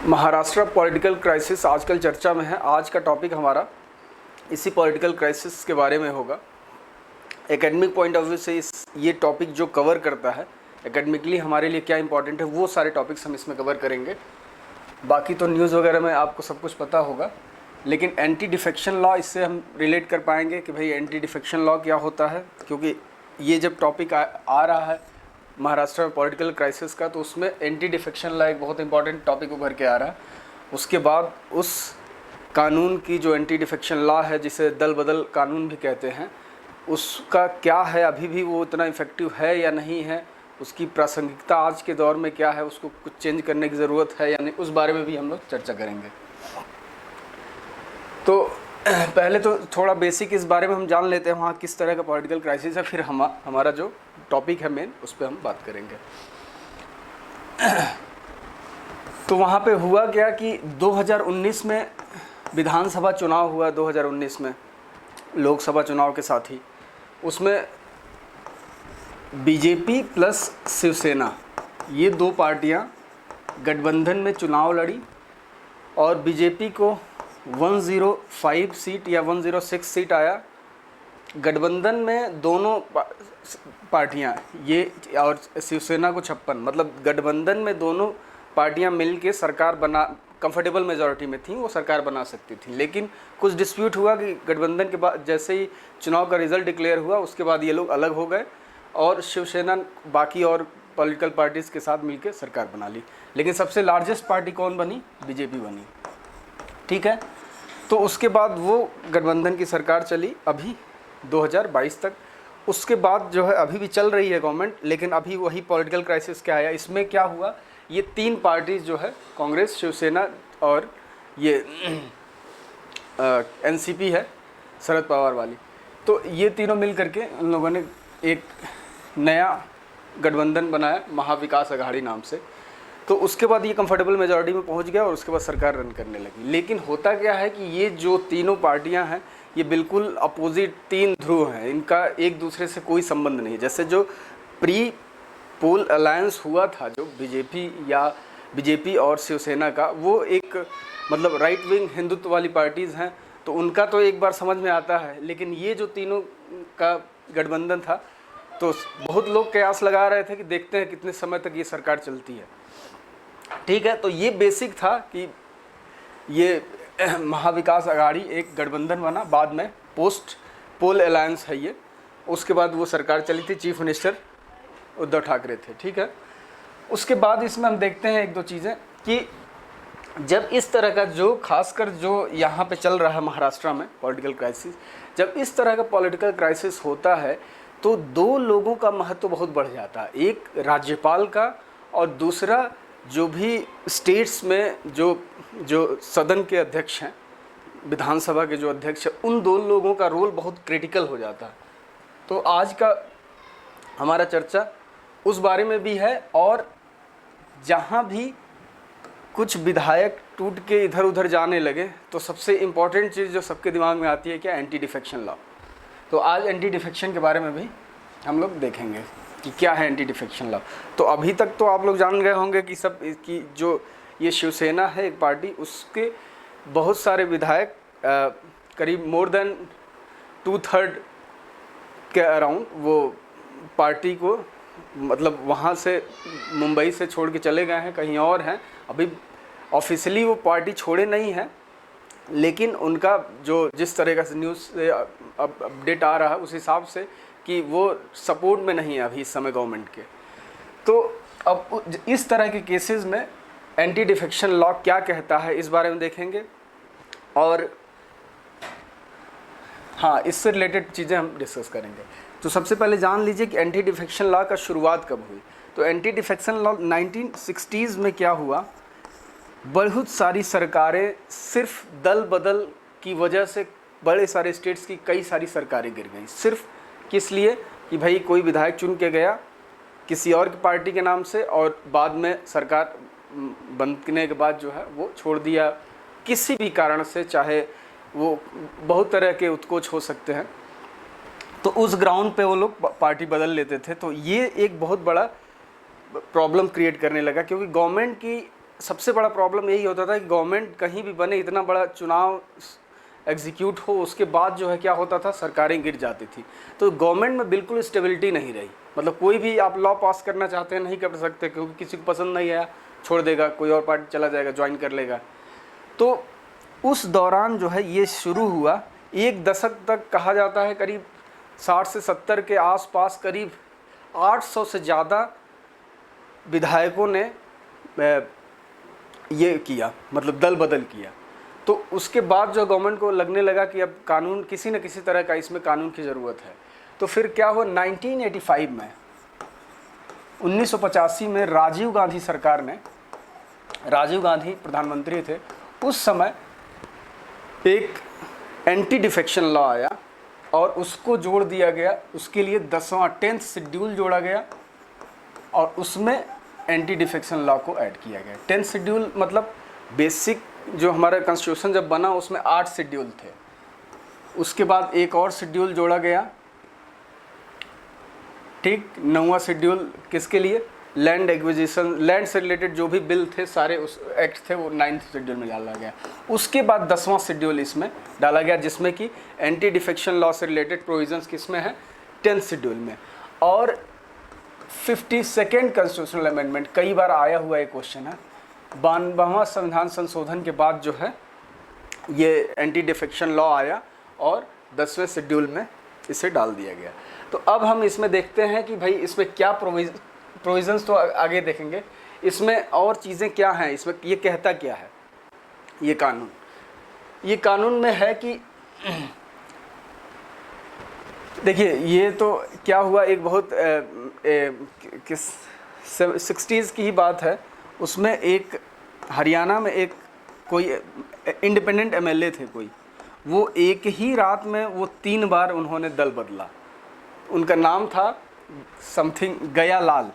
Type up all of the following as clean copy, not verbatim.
Maharashtra political crisis आजकल चर्चा में है। आज का टॉपिक हमारा इसी पॉलिटिकल क्राइसिस के बारे में होगा। एकेडमिक पॉइंट ऑफ व्यू से ये टॉपिक जो कवर करता है, एकेडमिकली हमारे लिए क्या इंपॉर्टेंट है, वो सारे टॉपिक्स हम इसमें कवर करेंगे। बाकी तो न्यूज़ वगैरह में आपको सब कुछ पता होगा, लेकिन एंटी डिफेक्शन लॉ, इससे हम रिलेट कर पाएंगे कि भाई एंटी डिफेक्शन लॉ क्या होता है, क्योंकि ये जब टॉपिक आ रहा है महाराष्ट्र में पॉलिटिकल क्राइसिस का, तो उसमें एंटी डिफेक्शन लॉ एक बहुत इंपॉर्टेंट टॉपिक उभर के आ रहा है। उसके बाद उस कानून की जो एंटी डिफेक्शन लॉ है, जिसे दल बदल कानून भी कहते हैं, उसका क्या है, अभी भी वो इतना इफ़ेक्टिव है या नहीं है, उसकी प्रासंगिकता आज के दौर में क्या है, उसको कुछ चेंज करने की ज़रूरत है या नहीं, उस बारे में भी हम लोग चर्चा करेंगे। तो पहले तो थोड़ा बेसिक इस बारे में हम जान लेते हैं, वहाँ किस तरह का पॉलिटिकल क्राइसिस है, फिर हमारा जो टॉपिक है मेन, उस पर हम बात करेंगे। तो वहाँ पे हुआ क्या कि 2019 में विधानसभा चुनाव हुआ, 2019 में लोकसभा चुनाव के साथ ही उसमें बीजेपी प्लस शिवसेना, ये दो पार्टियाँ गठबंधन में चुनाव लड़ी और बीजेपी को 105 सीट या 106 सीट आया। गठबंधन में दोनों पार्टियां, ये और शिवसेना को 56, मतलब गठबंधन में दोनों पार्टियां मिलके सरकार बना, कंफर्टेबल मेजॉरिटी में थी, वो सरकार बना सकती थी। लेकिन कुछ डिस्प्यूट हुआ कि गठबंधन के बाद जैसे ही चुनाव का रिजल्ट डिक्लेयर हुआ, उसके बाद ये लोग अलग हो गए और शिवसेना बाकी और पॉलिटिकल पार्टीज़ के साथ मिलकर सरकार बना ली। लेकिन सबसे लार्जेस्ट पार्टी कौन बनी? बीजेपी बनी। ठीक है, तो उसके बाद वो गठबंधन की सरकार चली अभी 2022 तक। उसके बाद जो है अभी भी चल रही है गवर्नमेंट, लेकिन अभी वही पॉलिटिकल क्राइसिस क्या आया, इसमें क्या हुआ, ये तीन पार्टीज जो है, कांग्रेस, शिवसेना और ये एनसीपी है, शरद पवार वाली, तो ये तीनों मिल करके उन लोगों ने एक नया गठबंधन बनाया, महाविकास अघाड़ी नाम से। तो उसके बाद ये कंफर्टेबल मेजॉरिटी में पहुंच गया और उसके बाद सरकार रन करने लगी। लेकिन होता क्या है कि ये जो तीनों पार्टियां हैं, ये बिल्कुल अपोजिट तीन ध्रुव हैं, इनका एक दूसरे से कोई संबंध नहीं। जैसे जो प्री पोल अलायंस हुआ था, जो बीजेपी और शिवसेना का, वो एक मतलब राइट विंग हिंदुत्व वाली पार्टीज़ हैं, तो उनका तो एक बार समझ में आता है। लेकिन ये जो तीनों का गठबंधन था, तो बहुत लोग कयास लगा रहे थे कि देखते हैं कितने समय तक ये सरकार चलती है। ठीक है, तो ये बेसिक था कि ये महाविकास अघाड़ी एक गठबंधन बना, बाद में पोस्ट पोल अलायंस है ये। उसके बाद वो सरकार चली थी, चीफ मिनिस्टर उद्धव ठाकरे थे। ठीक है, उसके बाद इसमें हम देखते हैं एक दो चीज़ें कि जब इस तरह का जो खासकर जो यहाँ पे चल रहा है महाराष्ट्र में पॉलिटिकल क्राइसिस, जब इस तरह का पॉलिटिकल क्राइसिस होता है तो दो लोगों का महत्व बहुत बढ़ जाता है, एक राज्यपाल का और दूसरा जो भी स्टेट्स में जो सदन के अध्यक्ष हैं, विधानसभा के जो अध्यक्ष हैं, उन दो लोगों का रोल बहुत क्रिटिकल हो जाता है। तो आज का हमारा चर्चा उस बारे में भी है, और जहाँ भी कुछ विधायक टूट के इधर उधर जाने लगे, तो सबसे इम्पॉर्टेंट चीज़ जो सबके दिमाग में आती है क्या? Anti defection law. तो आज एंटी डिफेक्शन के बारे में भी हम लोग देखेंगे कि क्या है एंटी डिफेक्शन लॉ। तो अभी तक तो आप लोग जान गए होंगे कि सब की जो ये शिवसेना है एक पार्टी, उसके बहुत सारे विधायक करीब मोर देन 2/3 के अराउंड वो पार्टी को, मतलब वहाँ से मुंबई से छोड़ के चले गए हैं, कहीं और हैं। अभी ऑफिशियली वो पार्टी छोड़े नहीं हैं, लेकिन उनका जो जिस तरह का न्यूज़ से अपडेट आ रहा है उस हिसाब से कि वो सपोर्ट में नहीं है अभी इस समय गवर्नमेंट के। तो अब इस तरह के केसेस में एंटी डिफेक्शन लॉ क्या कहता है, इस बारे में देखेंगे। और हाँ, इससे रिलेटेड चीज़ें हम डिस्कस करेंगे। तो सबसे पहले जान लीजिए कि एंटी डिफेक्शन लॉ का शुरुआत कब हुई। तो एंटी डिफेक्शन लॉ 1960s में क्या हुआ, बहुत सारी सरकारें सिर्फ दल बदल की वजह से, बड़े सारे स्टेट्स की कई सारी सरकारें गिर गई। सिर्फ किस लिए? कि भाई कोई विधायक चुन के गया किसी और की पार्टी के नाम से, और बाद में सरकार बनने के बाद जो है वो छोड़ दिया किसी भी कारण से, चाहे वो बहुत तरह के उत्कोच हो सकते हैं, तो उस ग्राउंड पे वो लोग पार्टी बदल लेते थे। तो ये एक बहुत बड़ा प्रॉब्लम क्रिएट करने लगा, क्योंकि गवर्नमेंट की सबसे बड़ा प्रॉब्लम यही होता था कि गवर्नमेंट कहीं भी बने, इतना बड़ा चुनाव एग्जीक्यूट हो, उसके बाद जो है क्या होता था, सरकारें गिर जाती थी। तो गवर्नमेंट में बिल्कुल स्टेबिलिटी नहीं रही, मतलब कोई भी आप लॉ पास करना चाहते हैं नहीं कर सकते, क्योंकि किसी को पसंद नहीं आया छोड़ देगा, कोई और पार्टी चला जाएगा, ज्वाइन कर लेगा। तो उस दौरान जो है ये शुरू हुआ, एक दशक तक कहा जाता है, करीब 60 से 70 के आसपास करीब 800 से ज़्यादा विधायकों ने ये किया, मतलब दल बदल किया। तो उसके बाद जो गवर्नमेंट को लगने लगा कि अब कानून, किसी न किसी तरह का इसमें कानून की ज़रूरत है। तो फिर क्या हुआ, 1985 में, 1985 में राजीव गांधी सरकार ने, राजीव गांधी प्रधानमंत्री थे उस समय, एक एंटी डिफेक्शन लॉ आया और उसको जोड़ दिया गया, उसके लिए 10वां 10th शेड्यूल जोड़ा गया और उसमें एंटी डिफेक्शन लॉ को ऐड किया गया। 10th शेड्यूल मतलब बेसिक जो हमारा कॉन्स्टिट्यूशन जब बना उसमें 8 शेड्यूल थे, उसके बाद एक और शेड्यूल जोड़ा गया, ठीक, 9वां शेड्यूल किसके लिए, लैंड एक्विजिशन, लैंड से रिलेटेड जो भी बिल थे सारे, उस एक्ट थे, वो 9th शेड्यूल में डाला गया। उसके बाद 10वां शेड्यूल इसमें डाला गया, जिसमें कि एंटी डिफेक्शन लॉ से रिलेटेड प्रोविजंस किसमें है, 10th शेड्यूल में। और 52nd कॉन्स्टिट्यूशनल अमेंडमेंट, कई बार आया हुआ एक क्वेश्चन है, 92वां संविधान संशोधन के बाद जो है ये एंटी डिफेक्शन लॉ आया और 10वें शेड्यूल में इसे डाल दिया गया। तो अब हम इसमें देखते हैं कि भाई इसमें क्या प्रोविजंस, तो आगे देखेंगे, इसमें और चीज़ें क्या हैं, इसमें ये कहता क्या है ये कानून। ये कानून में है कि देखिए, ये तो क्या हुआ, एक बहुत किस 60s की ही बात है, उसमें एक हरियाणा में एक कोई इंडिपेंडेंट एमएलए थे कोई, वो एक ही रात में वो 3 बार उन्होंने दल बदला। उनका नाम था समथिंग गया लाल।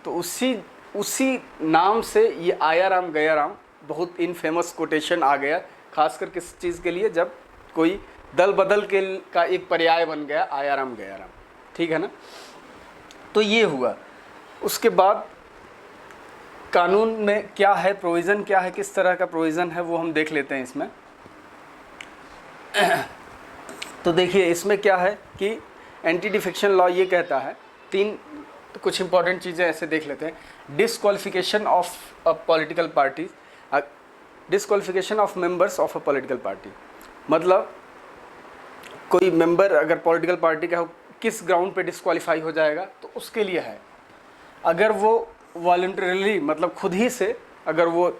तो उसी नाम से ये आया राम गया राम बहुत इनफेमस कोटेशन आ गया, खासकर किस चीज़ के लिए, जब कोई दल बदल के का एक पर्याय बन गया आया राम गया राम, ठीक है ना। तो ये हुआ। उसके बाद कानून में क्या है, प्रोविज़न क्या है, किस तरह का प्रोविज़न है, वो हम देख लेते हैं इसमें। तो देखिए इसमें क्या है कि एंटी डिफेक्शन लॉ ये कहता है, 3 कुछ इंपॉर्टेंट चीज़ें ऐसे देख लेते हैं। Disqualification of a political party, disqualification of members of a political party, मतलब कोई मेंबर अगर पॉलिटिकल पार्टी का हो, किस ग्राउंड पे डिस्क्वालीफाई हो जाएगा, तो उसके लिए है, अगर वो वॉलंटरली, मतलब खुद ही से अगर वो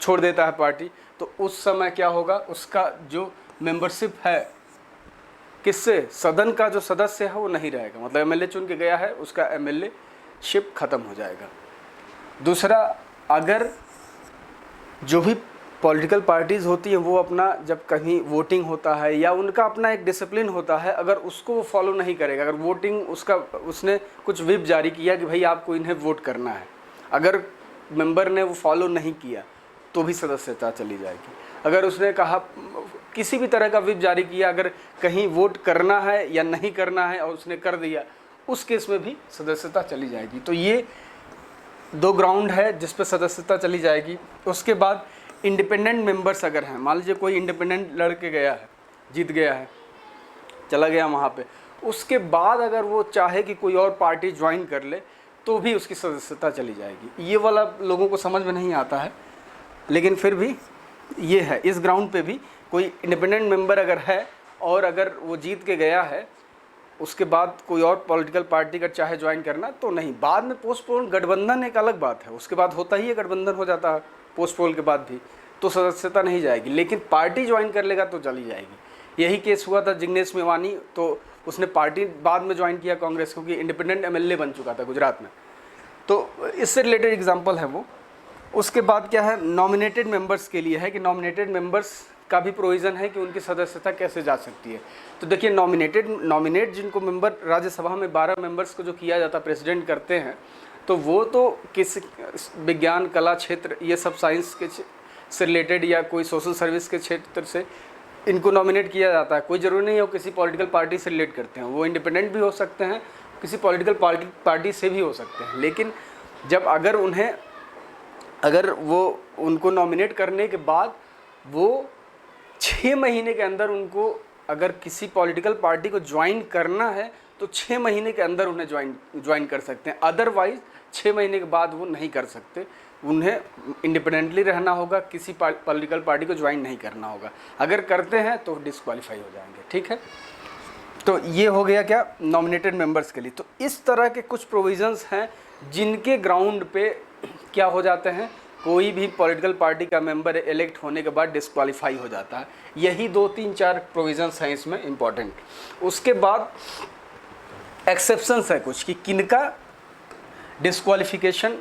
छोड़ देता है पार्टी, तो उस समय क्या होगा, उसका जो मेंबरशिप है किससे, सदन का जो सदस्य है वो नहीं रहेगा, मतलब एमएलए चुन के गया है, उसका एमएलए शिप खत्म हो जाएगा। दूसरा, अगर जो भी पॉलिटिकल पार्टीज़ होती हैं वो अपना, जब कहीं वोटिंग होता है या उनका अपना एक डिसिप्लिन होता है, अगर उसको वो फॉलो नहीं करेगा, अगर वोटिंग उसने कुछ व्हिप जारी किया कि भाई आपको इन्हें वोट करना है, अगर मेंबर ने वो फॉलो नहीं किया तो भी सदस्यता चली जाएगी। अगर उसने कहा, किसी भी तरह का व्हिप जारी किया, अगर कहीं वोट करना है या नहीं करना है और उसने कर दिया, उस केस में भी सदस्यता चली जाएगी। तो ये 2 ग्राउंड है जिस पर सदस्यता चली जाएगी। उसके बाद इंडिपेंडेंट मेंबर्स अगर हैं, मान लीजिए कोई इंडिपेंडेंट लड़के गया है, जीत गया है, चला गया वहाँ पे, उसके बाद अगर वो चाहे कि कोई और पार्टी ज्वाइन कर ले तो भी उसकी सदस्यता चली जाएगी। ये वाला लोगों को समझ में नहीं आता है, लेकिन फिर भी ये है, इस ग्राउंड पे भी कोई इंडिपेंडेंट मेंबर अगर है और अगर वो जीत के गया है, उसके बाद कोई और पॉलिटिकल पार्टी का चाहे ज्वाइन करना तो नहीं। बाद में पोस्टपोन गठबंधन एक अलग बात है, उसके बाद होता ही है, गठबंधन हो जाता है पोस्टपोल के बाद भी, तो सदस्यता नहीं जाएगी, लेकिन पार्टी ज्वाइन कर लेगा तो चली जाएगी। यही केस हुआ था जिग्नेश मेवानी, तो उसने पार्टी बाद में ज्वाइन किया कांग्रेस, क्योंकि इंडिपेंडेंट एमएलए बन चुका था गुजरात में। तो इससे रिलेटेड एग्जाम्पल है वो। उसके बाद क्या है, नॉमिनेटेड मेंबर्स के लिए है कि नॉमिनेटेड मेंबर्स का भी प्रोविज़न है कि उनकी सदस्यता कैसे जा सकती है। तो देखिए, नॉमिनेट जिनको मेंबर राज्यसभा में 12 मेंबर्स को जो किया जाता है, प्रेसिडेंट करते हैं, तो वो तो किस विज्ञान, कला क्षेत्र, ये सब साइंस के से रिलेटेड या कोई सोशल सर्विस के क्षेत्र से इनको नॉमिनेट किया जाता है। कोई ज़रूरी नहीं है वो किसी पॉलिटिकल पार्टी से रिलेट करते हैं, वो इंडिपेंडेंट भी हो सकते हैं, किसी पॉलिटिकल पार्टी से भी हो सकते हैं। लेकिन जब अगर उन्हें अगर वो उनको नॉमिनेट करने के बाद वो 6 महीने के अंदर उनको अगर किसी पॉलिटिकल पार्टी को ज्वाइन करना है तो 6 महीने के अंदर उन्हें ज्वाइन कर सकते हैं, अदरवाइज़ 6 महीने के बाद वो नहीं कर सकते। उन्हें इंडिपेंडेंटली रहना होगा, किसी पॉलिटिकल पार्टी को ज्वाइन नहीं करना होगा। अगर करते हैं तो डिस्क्वालीफाई हो जाएंगे। ठीक है, तो ये हो गया क्या नॉमिनेटेड मेंबर्स के लिए। तो इस तरह के कुछ प्रोविजंस हैं जिनके ग्राउंड पे क्या हो जाते हैं, कोई भी पॉलिटिकल पार्टी का मेंबर इलेक्ट होने के बाद डिस्क्वालीफाई हो जाता है। यही 2-3-4 प्रोविजंस हैं इसमें इम्पॉर्टेंट। उसके बाद एक्सेप्शंस है कुछ कि किनका डिस्क्वालिफिकेशन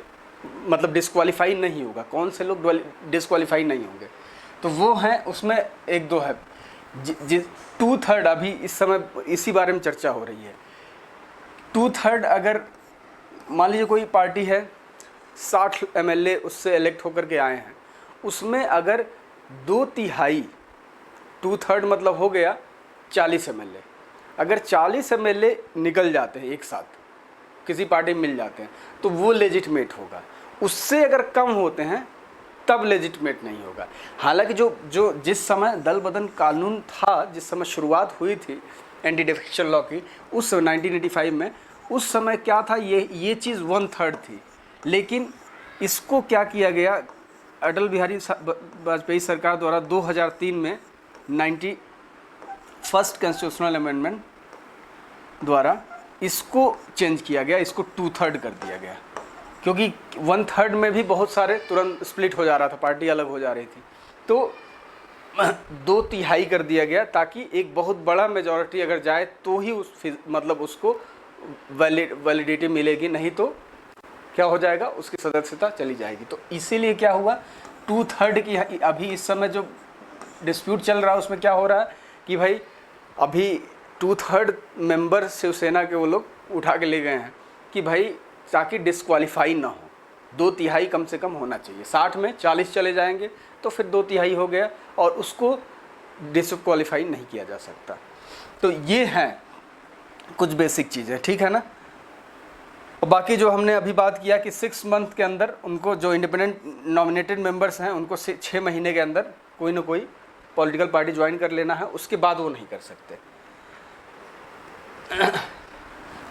मतलब डिस्क्वालीफाई नहीं होगा, कौन से लोग डिस्क्वालीफाई नहीं होंगे। तो वो हैं, उसमें 1-2 है। 2/3 अभी इस समय इसी बारे में चर्चा हो रही है। 2/3 अगर मान लीजिए कोई पार्टी है, 60 MLA उससे इलेक्ट होकर के आए हैं, उसमें अगर 2/3 2/3 मतलब हो गया 40 MLA, अगर 40 MLA निकल जाते हैं एक साथ किसी पार्टी में मिल जाते हैं तो वो लेजिटमेट होगा। उससे अगर कम होते हैं तब लेजिटमेट नहीं होगा। हालांकि जो जिस समय दल बदल कानून था, जिस समय शुरुआत हुई थी एंटी डिफेक्शन लॉ की, उस 1985 में, उस समय क्या था, ये चीज़ 1/3 थी। लेकिन इसको क्या किया गया, अटल बिहारी वाजपेयी सरकार द्वारा 2003 में 91st कॉन्स्टिट्यूशनल अमेंडमेंट द्वारा इसको चेंज किया गया, इसको 2/3 कर दिया गया, क्योंकि 1/3 में भी बहुत सारे तुरंत स्प्लिट हो जा रहा था, पार्टी अलग हो जा रही थी। तो 2/3 कर दिया गया ताकि एक बहुत बड़ा मेजॉरिटी अगर जाए तो ही मतलब उसको वैलिडिटी मिलेगी, नहीं तो क्या हो जाएगा, उसकी सदस्यता चली जाएगी। तो इसीलिए क्या हुआ, 2/3 की अभी इस समय जो डिस्प्यूट चल रहा है उसमें क्या हो रहा है कि भाई अभी 2/3 मेंबर शिवसेना के वो लोग उठा के ले गए हैं कि भाई ताकि डिस्क्वालीफाई ना हो, 2/3 कम से कम होना चाहिए। 60 में 40 चले जाएंगे तो फिर 2/3 हो गया और उसको डिस्क्वालीफाई नहीं किया जा सकता। तो ये हैं कुछ बेसिक चीज़ें, ठीक है ना। और बाकी जो हमने अभी बात किया कि 6 मंथ के अंदर उनको, जो इंडिपेंडेंट नॉमिनेटेड मेंबर्स हैं, उनको 6 महीने के अंदर कोई ना कोई पॉलिटिकल पार्टी ज्वाइन कर लेना है, उसके बाद वो नहीं कर सकते।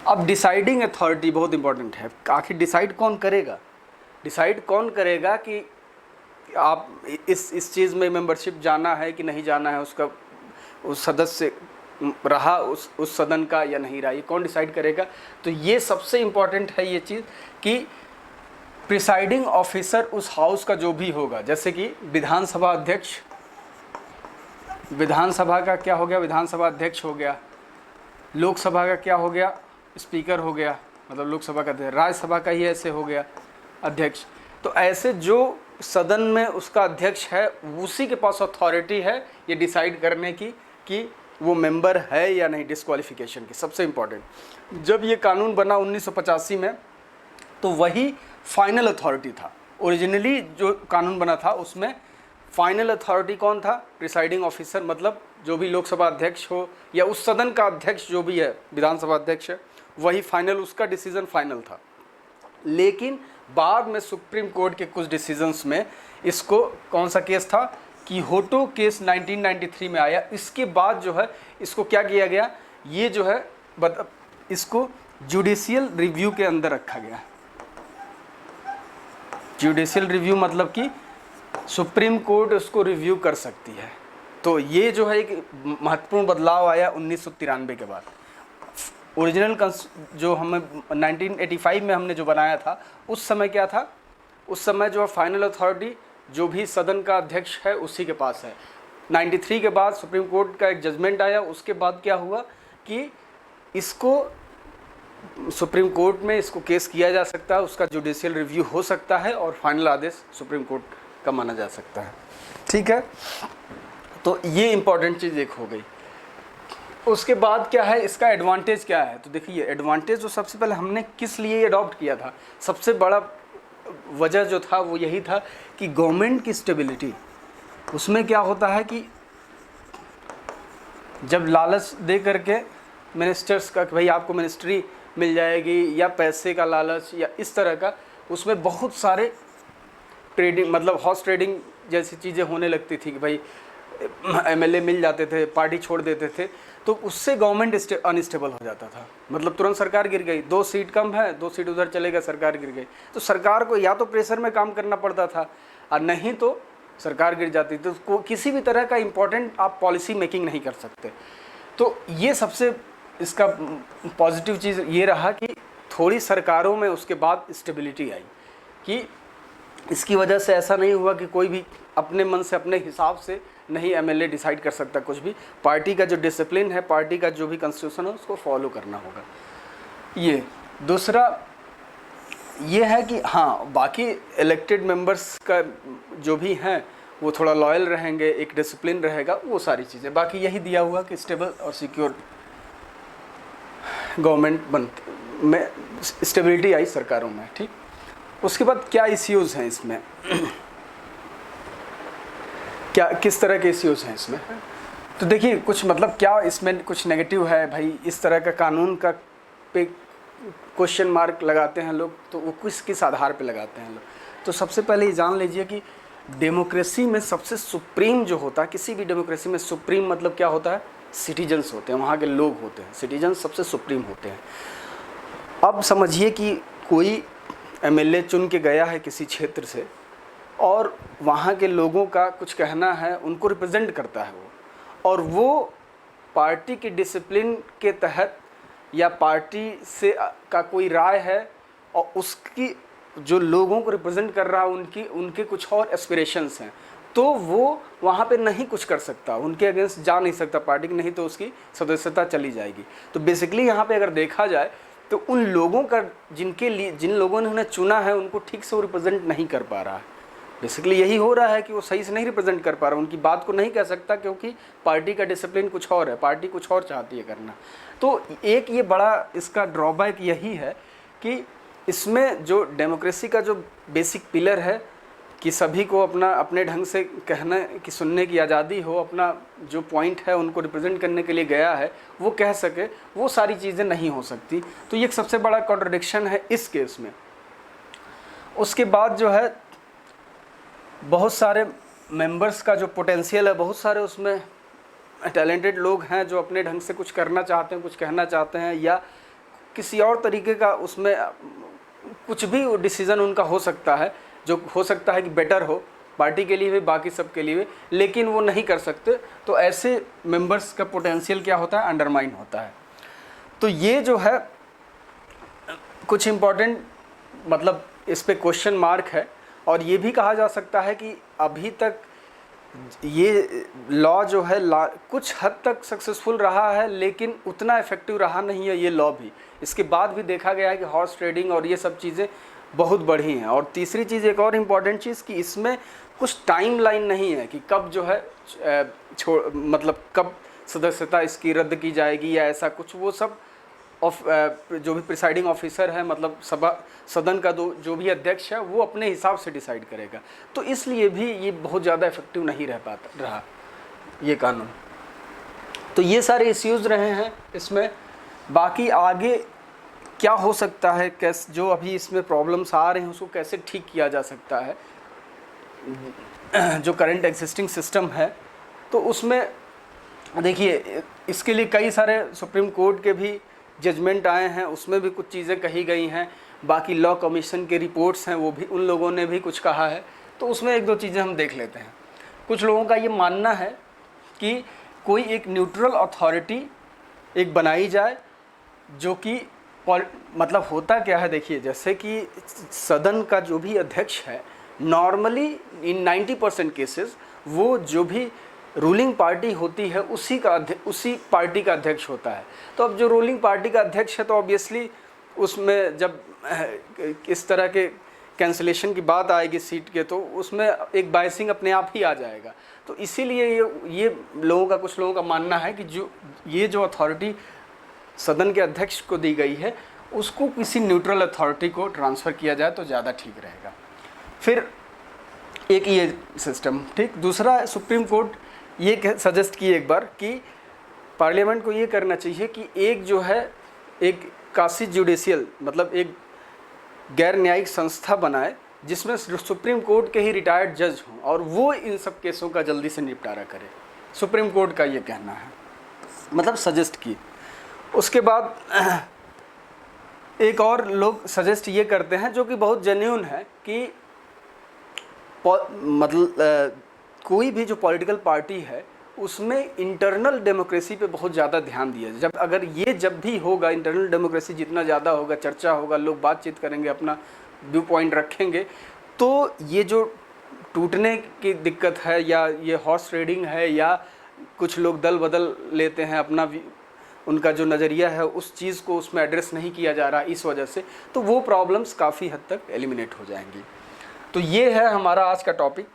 अब डिसाइडिंग अथॉरिटी बहुत इंपॉर्टेंट है। आखिर डिसाइड कौन करेगा, डिसाइड कौन करेगा कि आप इस चीज़ में मेंबरशिप जाना है कि नहीं जाना है, उसका उस सदस्य रहा उस सदन का या नहीं रहा, ये कौन डिसाइड करेगा। तो ये सबसे इम्पॉर्टेंट है ये चीज़ कि प्रिसाइडिंग ऑफिसर उस हाउस का जो भी होगा, जैसे कि विधानसभा अध्यक्ष, विधानसभा का क्या हो गया, विधानसभा अध्यक्ष हो गया, लोकसभा का क्या हो गया, स्पीकर हो गया, मतलब लोकसभा का अध्यक्ष, राज्यसभा का ही ऐसे हो गया अध्यक्ष। तो ऐसे जो सदन में उसका अध्यक्ष है उसी के पास अथॉरिटी है ये डिसाइड करने की कि वो मेंबर है या नहीं, डिस्क्वालिफिकेशन की। सबसे इम्पॉर्टेंट, जब ये कानून बना 1985 में तो वही फाइनल अथॉरिटी था। ओरिजिनली जो कानून बना था उसमें फाइनल अथॉरिटी कौन था, प्रिसाइडिंग ऑफिसर, मतलब जो भी लोकसभा अध्यक्ष हो या उस सदन का अध्यक्ष जो भी है, विधानसभा अध्यक्ष है, वही फाइनल, उसका डिसीजन फाइनल था। लेकिन बाद में सुप्रीम कोर्ट के कुछ डिसीजंस में इसको, कौन सा केस था, कीहोटो केस 1993 में आया। इसके बाद जो है इसको क्या किया गया, ये जो है इसको जुडिशियल रिव्यू के अंदर रखा गया। जुडिशियल रिव्यू मतलब कि सुप्रीम कोर्ट उसको रिव्यू कर सकती है। तो ये जो है एक महत्वपूर्ण बदलाव आया 1993 के बाद। ओरिजिनल जो हमें 1985 में हमने जो बनाया था, उस समय क्या था, उस समय जो फाइनल अथॉरिटी जो भी सदन का अध्यक्ष है उसी के पास है। 93 के बाद सुप्रीम कोर्ट का एक जजमेंट आया, उसके बाद क्या हुआ कि इसको सुप्रीम कोर्ट में इसको केस किया जा सकता है, उसका जुडिशियल रिव्यू हो सकता है और फाइनल आदेश सुप्रीम कोर्ट का माना जा सकता है। ठीक है, तो ये इंपॉर्टेंट चीज़ एक हो गई। उसके बाद क्या है, इसका एडवांटेज क्या है, तो देखिए एडवांटेज जो सबसे पहले हमने किस लिए अडॉप्ट किया था, सबसे बड़ा वजह जो था वो यही था कि गवर्नमेंट की स्टेबिलिटी, उसमें क्या होता है कि जब लालच दे करके मिनिस्टर्स का कि भाई आपको मिनिस्ट्री मिल जाएगी, या पैसे का लालच या इस तरह का, उसमें बहुत सारे ट्रेडिंग मतलब हॉर्स ट्रेडिंग जैसी चीज़ें होने लगती थी कि भाई एमएलए मिल जाते थे, पार्टी छोड़ देते थे, तो उससे गवर्नमेंट अनस्टेबल हो जाता था। मतलब तुरंत सरकार गिर गई, 2 सीट कम है, 2 सीट उधर चले गए, सरकार गिर गई। तो सरकार को या तो प्रेशर में काम करना पड़ता था और नहीं तो सरकार गिर जाती। तो किसी भी तरह का इम्पोर्टेंट आप पॉलिसी मेकिंग नहीं कर सकते। तो ये सबसे इसका पॉजिटिव चीज़ ये रहा कि थोड़ी सरकारों में उसके बाद स्टेबिलिटी आई, कि इसकी वजह से ऐसा नहीं हुआ कि कोई भी अपने मन से अपने हिसाब से नहीं एमएलए डिसाइड कर सकता कुछ भी। पार्टी का जो डिसिप्लिन है, पार्टी का जो भी कॉन्स्टिट्यूशन है, उसको फॉलो करना होगा। ये दूसरा ये है कि हाँ, बाकी इलेक्टेड मेंबर्स का जो भी हैं वो थोड़ा लॉयल रहेंगे, एक डिसिप्लिन रहेगा, वो सारी चीज़ें। बाकी यही दिया हुआ कि स्टेबल और सिक्योर गवर्नमेंट में स्टेबिलिटी आई सरकारों में। ठीक, उसके बाद क्या इश्यूज़ हैं इसमें क्या किस तरह के इश्यूज़ हैं इसमें? तो देखिए, कुछ मतलब क्या इसमें कुछ नेगेटिव है भाई, इस तरह का कानून का पे क्वेश्चन मार्क लगाते हैं लोग, तो वो किस आधार पे लगाते हैं लोग? तो सबसे पहले ये जान लीजिए कि डेमोक्रेसी में सबसे सुप्रीम जो होता है, किसी भी डेमोक्रेसी में सुप्रीम मतलब क्या होता है? सिटीजन्स होते हैं, वहाँ के लोग होते हैं, सिटीजन्स सबसे सुप्रीम होते हैं। अब समझिए कि कोई एमएलए चुन के गया है किसी क्षेत्र से और वहाँ के लोगों का कुछ कहना है, उनको रिप्रेजेंट करता है वो, और वो पार्टी के डिसिप्लिन के तहत या पार्टी से का कोई राय है और उसकी जो लोगों को रिप्रेजेंट कर रहा है उनके कुछ और एस्पिरेशंस हैं, तो वो वहाँ पे नहीं कुछ कर सकता, उनके अगेंस्ट जा नहीं सकता पार्टी की, नहीं तो उसकी सदस्यता चली जाएगी। तो बेसिकली यहाँ पे अगर देखा जाए तो उन लोगों का जिन लोगों ने उन्हें चुना है उनको ठीक से वो रिप्रेजेंट नहीं कर पा रहा है। बेसिकली यही हो रहा है कि वो सही से नहीं रिप्रेजेंट कर पा रहा, उनकी बात को नहीं कह सकता, क्योंकि पार्टी का डिसिप्लिन कुछ और है, पार्टी कुछ और चाहती है करना। तो एक ये बड़ा इसका ड्रॉबैक यही है कि इसमें जो डेमोक्रेसी का जो बेसिक पिलर है कि सभी को अपने ढंग से कहने की सुनने की आज़ादी हो, अपना जो पॉइंट है उनको रिप्रेजेंट करने के लिए गया है वो कह सके, वो सारी चीज़ें नहीं हो सकती। तो ये एक सबसे बड़ा कॉन्ट्रडिक्शन है इस केस में। उसके बाद जो है बहुत सारे मेंबर्स का जो पोटेंशियल है, बहुत सारे उसमें टैलेंटेड लोग हैं जो अपने ढंग से कुछ करना चाहते हैं, कुछ कहना चाहते हैं, या किसी और तरीके का उसमें कुछ भी डिसीज़न उनका हो सकता है, जो हो सकता है कि बेटर हो पार्टी के लिए भी, बाकी सब के लिए भी, लेकिन वो नहीं कर सकते। तो ऐसे मेंबर्स का पोटेंशियल क्या होता है? अंडरमाइन होता है। तो ये जो है कुछ इम्पॉर्टेंट मतलब इस पे क्वेश्चन मार्क है। और ये भी कहा जा सकता है कि अभी तक ये लॉ जो है कुछ हद तक सक्सेसफुल रहा है, लेकिन उतना इफेक्टिव रहा नहीं है ये लॉ भी। इसके बाद भी देखा गया है कि हॉर्स ट्रेडिंग और ये सब चीज़ें बहुत बढ़ी हैं। और तीसरी चीज़, एक और इम्पॉर्टेंट चीज़, कि इसमें कुछ टाइम लाइन नहीं है कि कब जो है मतलब कब सदस्यता इसकी रद्द की जाएगी या ऐसा कुछ। वो सब जो भी प्रिसाइडिंग ऑफिसर है, मतलब सदन का जो भी अध्यक्ष है, वो अपने हिसाब से डिसाइड करेगा। तो इसलिए भी ये बहुत ज़्यादा इफेक्टिव नहीं रहा ये कानून। तो ये सारे इश्यूज़ रहे हैं इसमें। बाकी आगे क्या हो सकता है, कैसे जो अभी इसमें प्रॉब्लम्स आ रहे हैं उसको कैसे ठीक किया जा सकता है, जो करंट एग्जिस्टिंग सिस्टम है, तो उसमें देखिए इसके लिए कई सारे सुप्रीम कोर्ट के भी जजमेंट आए हैं, उसमें भी कुछ चीज़ें कही गई हैं। बाकी लॉ कमीशन के रिपोर्ट्स हैं, वो भी उन लोगों ने भी कुछ कहा है। तो उसमें एक दो चीज़ें हम देख लेते हैं। कुछ लोगों का ये मानना है कि कोई एक न्यूट्रल अथॉरिटी एक बनाई जाए, जो कि मतलब होता क्या है, देखिए जैसे कि सदन का जो भी अध्यक्ष है, नॉर्मली इन 90% केसेस वो जो भी रूलिंग पार्टी होती है उसी पार्टी का अध्यक्ष होता है। तो अब जो रूलिंग पार्टी का अध्यक्ष है, तो ऑब्वियसली उसमें जब इस तरह के कैंसिलेशन की बात आएगी सीट के, तो उसमें एक बायसिंग अपने आप ही आ जाएगा। तो इसीलिए ये कुछ लोगों का मानना है कि जो अथॉरिटी सदन के अध्यक्ष को दी गई है, उसको किसी न्यूट्रल अथॉरिटी को ट्रांसफ़र किया जाए तो ज़्यादा ठीक रहेगा। फिर एक ये सिस्टम ठीक। दूसरा, सुप्रीम कोर्ट ये सजेस्ट किए एक बार कि पार्लियामेंट को ये करना चाहिए कि एक जो है एक कासी जुडिशियल मतलब एक गैर न्यायिक संस्था बनाए, जिसमें सुप्रीम कोर्ट के ही रिटायर्ड जज हों और वो इन सब केसों का जल्दी से निपटारा करे। सुप्रीम कोर्ट का ये कहना है, मतलब सजेस्ट की। उसके बाद एक और लोग सजेस्ट ये करते हैं जो कि बहुत जेन्युइन है कि मतलब कोई भी जो पॉलिटिकल पार्टी है उसमें इंटरनल डेमोक्रेसी पे बहुत ज़्यादा ध्यान दिया जाए। जब भी होगा, इंटरनल डेमोक्रेसी जितना ज़्यादा होगा, चर्चा होगा, लोग बातचीत करेंगे, अपना व्यू पॉइंट रखेंगे, तो ये जो टूटने की दिक्कत है या ये हॉर्स ट्रेडिंग है या कुछ लोग दल बदल लेते हैं अपना उनका जो नज़रिया है उस चीज़ को उसमें एड्रेस नहीं किया जा रहा इस वजह से, तो वो प्रॉब्लम्स काफ़ी हद तक एलिमिनेट हो जाएंगी। तो ये है हमारा आज का टॉपिक।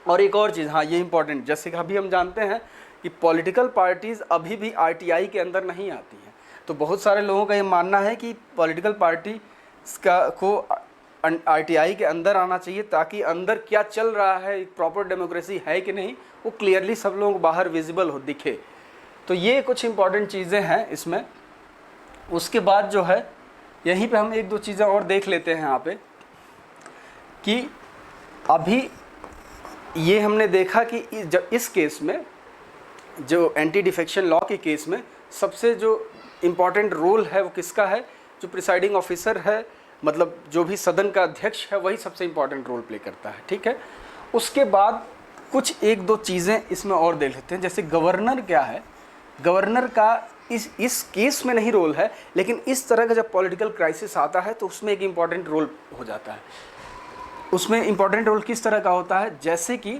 और एक और चीज़, हाँ ये इंपॉर्टेंट, जैसे कि अभी हम जानते हैं कि पॉलिटिकल पार्टीज़ अभी भी आरटीआई के अंदर नहीं आती हैं। तो बहुत सारे लोगों का ये मानना है कि पॉलिटिकल पार्टी को आरटीआई के अंदर आना चाहिए ताकि अंदर क्या चल रहा है, प्रॉपर डेमोक्रेसी है कि नहीं, वो क्लियरली सब लोगों को बाहर विजिबल हो, दिखे। तो ये कुछ इंपॉर्टेंट चीज़ें हैं इसमें। उसके बाद जो है यहीं पे हम एक दो चीज़ें और देख लेते हैं यहाँ पे कि अभी ये हमने देखा कि इस केस में, जो एंटी डिफेक्शन लॉ के केस में, सबसे जो इम्पॉर्टेंट रोल है वो किसका है? जो प्रिसाइडिंग ऑफिसर है, मतलब जो भी सदन का अध्यक्ष है, वही सबसे इम्पॉर्टेंट रोल प्ले करता है। ठीक है। उसके बाद कुछ एक दो चीज़ें इसमें और देख लेते हैं। जैसे गवर्नर क्या है, गवर्नर का इस केस में नहीं रोल है, लेकिन इस तरह का जब पॉलिटिकल क्राइसिस आता है तो उसमें एक इम्पॉर्टेंट रोल हो जाता है। उसमें इम्पॉर्टेंट रोल किस तरह का होता है? जैसे कि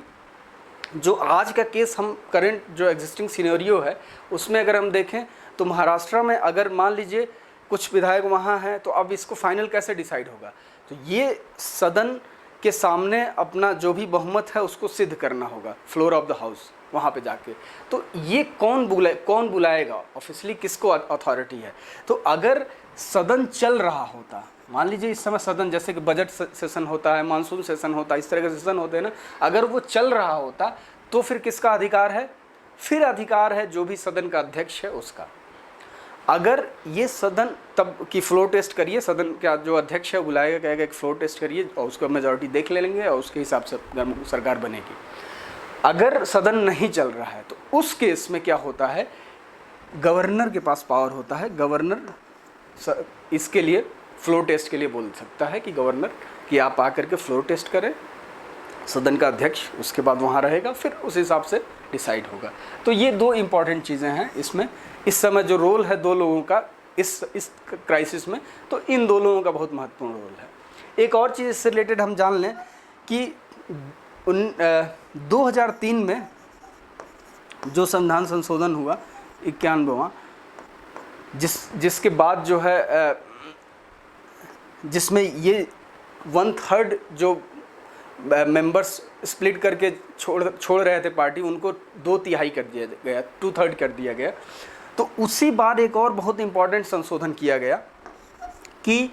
जो आज का केस, हम करंट जो एग्जिस्टिंग सिनेरियो है उसमें अगर हम देखें तो महाराष्ट्र में अगर मान लीजिए कुछ विधायक वहाँ हैं, तो अब इसको फाइनल कैसे डिसाइड होगा? तो ये सदन के सामने अपना जो भी बहुमत है उसको सिद्ध करना होगा, फ्लोर ऑफ द हाउस, वहाँ पे जाके। तो ये कौन बुलाएगा ऑफिशियली, किसको अथॉरिटी है? तो अगर सदन चल रहा होता, मान लीजिए इस समय सदन, जैसे कि बजट सेशन होता है, मानसून सेशन होता है, इस तरह के सेशन होते हैं ना, अगर वो चल रहा होता तो फिर किसका अधिकार है? फिर अधिकार है जो भी सदन का अध्यक्ष है उसका। अगर ये सदन तब की फ्लोर टेस्ट करिए, सदन का जो अध्यक्ष है बुलाएगा, कहेगा एक फ्लोर टेस्ट करिए और उसको मेजॉरिटी देख लेंगे और उसके हिसाब से सरकार बनेगी। अगर सदन नहीं चल रहा है तो उस केस में क्या होता है? गवर्नर के पास पावर होता है। गवर्नर इसके लिए फ्लोर टेस्ट के लिए बोल सकता है कि गवर्नर कि आप आकर के फ्लोर टेस्ट करें, सदन का अध्यक्ष उसके बाद वहाँ रहेगा, फिर उस हिसाब से डिसाइड होगा। तो ये दो इम्पॉर्टेंट चीज़ें हैं इसमें। इस समय जो रोल है दो लोगों का इस क्राइसिस में, तो इन दो लोगों का बहुत महत्वपूर्ण रोल है। एक और चीज़ इससे रिलेटेड हम जान लें कि 2003 में जो संविधान संशोधन हुआ 91वां, जिसके बाद जो है जिसमें ये 1/3 जो मेंबर्स स्प्लिट करके छोड़ रहे थे पार्टी, उनको 2/3 कर दिया गया, 2/3 कर दिया गया। तो उसी बार एक और बहुत इम्पॉर्टेंट संशोधन किया गया कि,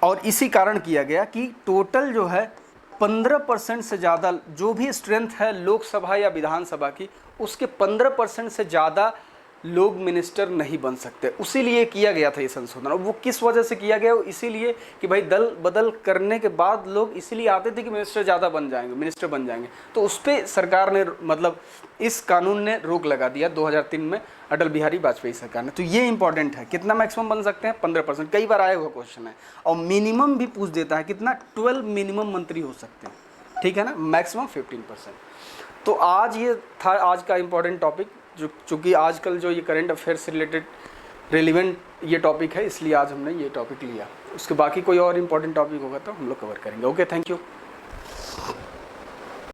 और इसी कारण किया गया कि टोटल जो है 15% से ज़्यादा जो भी स्ट्रेंथ है लोकसभा या विधानसभा की, उसके 15% से ज़्यादा लोग मिनिस्टर नहीं बन सकते। उसी लिए किया गया था ये संशोधन। और वो किस वजह से किया गया? इसीलिए कि भाई दल बदल करने के बाद लोग इसीलिए आते थे कि मिनिस्टर ज़्यादा बन जाएंगे, मिनिस्टर बन जाएंगे। तो उस पर सरकार ने, मतलब इस कानून ने रोक लगा दिया 2003 में अटल बिहारी वाजपेयी सरकार ने। तो ये इंपॉर्टेंट है, कितना मैक्सिमम बन सकते हैं? 15%। कई बार आया हुआ क्वेश्चन है। और मिनिमम भी पूछ देता है, कितना? 12 मिनिमम मंत्री हो सकते हैं, ठीक है ना, मैक्सिमम 15%। तो आज ये था आज का इम्पॉर्टेंट टॉपिक, जो चूँकि आजकल जो ये करंट अफेयर से रिलेटेड रेलिवेंट ये टॉपिक है, इसलिए आज हमने ये टॉपिक लिया। उसके बाकी कोई और इम्पॉर्टेंट टॉपिक होगा तो हम लोग कवर करेंगे। Okay, thank you.